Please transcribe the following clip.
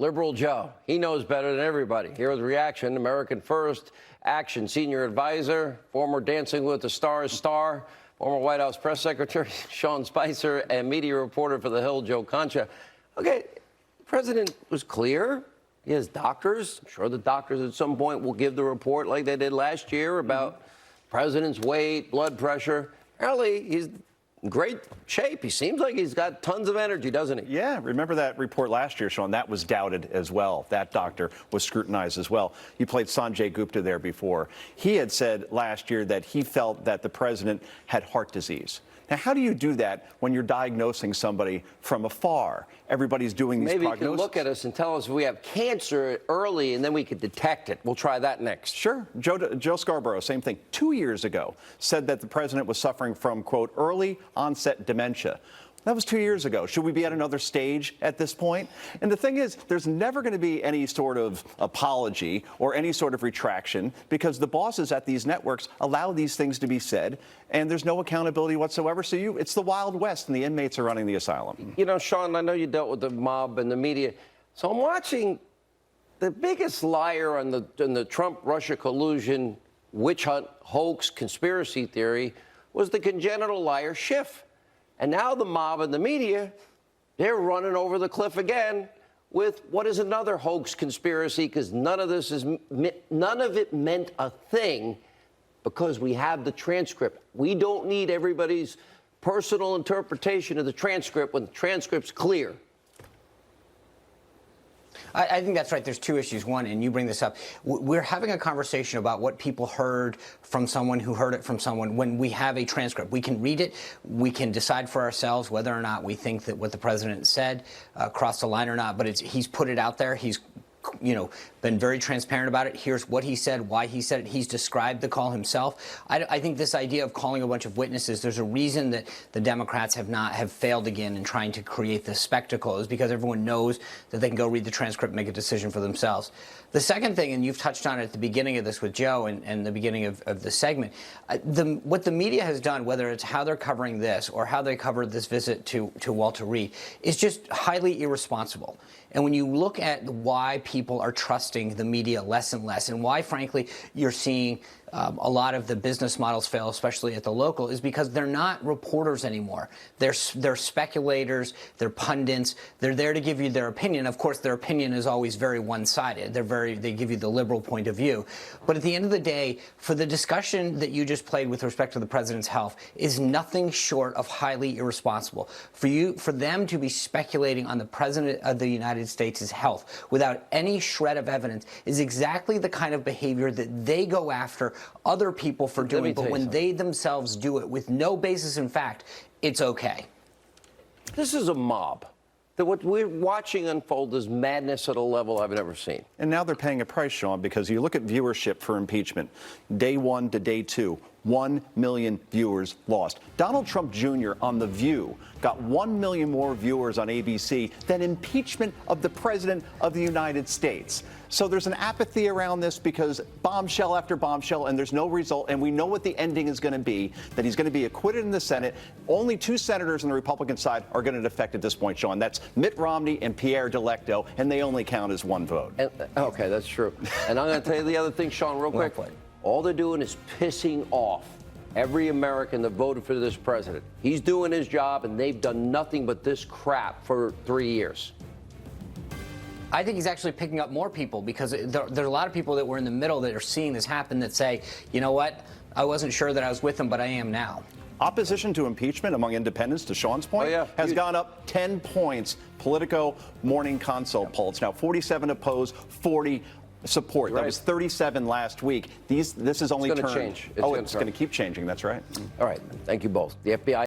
Liberal Joe. He knows better than everybody. Here with the reaction, American First Action Senior Advisor, former Dancing with the Stars star, former White House Press Secretary Sean Spicer, and media reporter for The Hill, Joe Concha. Okay, the president was clear. He has doctors. I'm sure the doctors at some point will give the report like they did last year about president's weight, blood pressure. Apparently, he's in great shape. He seems like he's got tons of energy, doesn't he? Yeah, remember that report last year, Sean? That was doubted as well. That doctor was scrutinized as well. You played Sanjay Gupta there before. He had said last year that he felt that the president had heart disease. Now, how do you do that when you're diagnosing somebody from afar? Everybody's doing these Maybe prognoses. you can look at us and tell us if we have cancer early, and then we could detect it. We'll try that next. Sure. Joe Scarborough, same thing, 2 years ago, said that the president was suffering from, quote, early onset dementia. That was 2 years ago. Should we be at another stage at this point? And the thing is, there's never going to be any sort of apology or any sort of retraction because the bosses at these networks allow these things to be said, and there's no accountability whatsoever. So it's the Wild West, and the inmates are running the asylum. You know, Sean, I know you dealt with the mob and the media. So I'm watching the biggest liar on the Trump-Russia collusion, witch hunt, hoax, conspiracy theory was the congenital liar Schiff. And now the mob and the media, they're running over the cliff again with what is another hoax conspiracy, because none of it meant a thing because we have the transcript. We don't need everybody's personal interpretation of the transcript when the transcript's clear. I think that's right. There's two issues. One, and you bring this up, we're having a conversation about what people heard from someone who heard it from someone. When we have a transcript, we can read it. We can decide for ourselves whether or not we think that what the president said crossed the line or not. But he's put it out there. He's been very transparent about it. Here's what he said, why he said it. He's described the call himself. I think this idea of calling a bunch of witnesses, there's a reason that the Democrats have failed again in trying to create this spectacle, is because everyone knows that they can go read the transcript and make a decision for themselves. The second thing, and you've touched on it at the beginning of this with Joe and the beginning of the segment, what the media has done, whether it's how they're covering this or how they covered this visit to Walter Reed, is just highly irresponsible. And when you look at why people are trusting the media less and less, and why, frankly, you're seeing a lot of the business models fail, especially at the local, is because they're not reporters anymore. They're speculators, they're pundits. They're there to give you their opinion. Of course, their opinion is always very one-sided. They give you the liberal point of view. But at the end of the day, for the discussion that you just played with respect to the president's health is nothing short of highly irresponsible. For them to be speculating on the president of the United States' health without any shred of evidence is exactly the kind of behavior that they go after other people for doing, but when they themselves do it with no basis in fact, it's okay. This is a mob. What we're watching unfold is madness at a level I've never seen. And now they're paying a price, Sean, because you look at viewership for impeachment, day 1 to day 2, 1 million viewers lost. Donald Trump Jr. on The View got 1 million more viewers on ABC than impeachment of the President of the United States. So there's an apathy around this because bombshell after bombshell, and there's no result. And we know what the ending is going to be, that he's going to be acquitted in the Senate. Only 2 senators on the Republican side are going to defect at this point, Sean. That's Mitt Romney and Pierre Delecto, and they only count as 1 vote. Okay, that's true. And I'm going to tell you the other thing, Sean, real quick. All they're doing is pissing off every American that voted for this president. He's doing his job, and they've done nothing but this crap for 3 years. I think he's actually picking up more people because there are a lot of people that were in the middle that are seeing this happen that say, you know what, I wasn't sure that I was with him, but I am now. Opposition to impeachment among independents, to Sean's point, has gone up 10 points. Politico Morning Consult polls. Now 47 oppose, 40 support. That was 37 last week. This is only turned. It's going to change. It's going to keep changing. That's right. All right. Thank you both. The FBI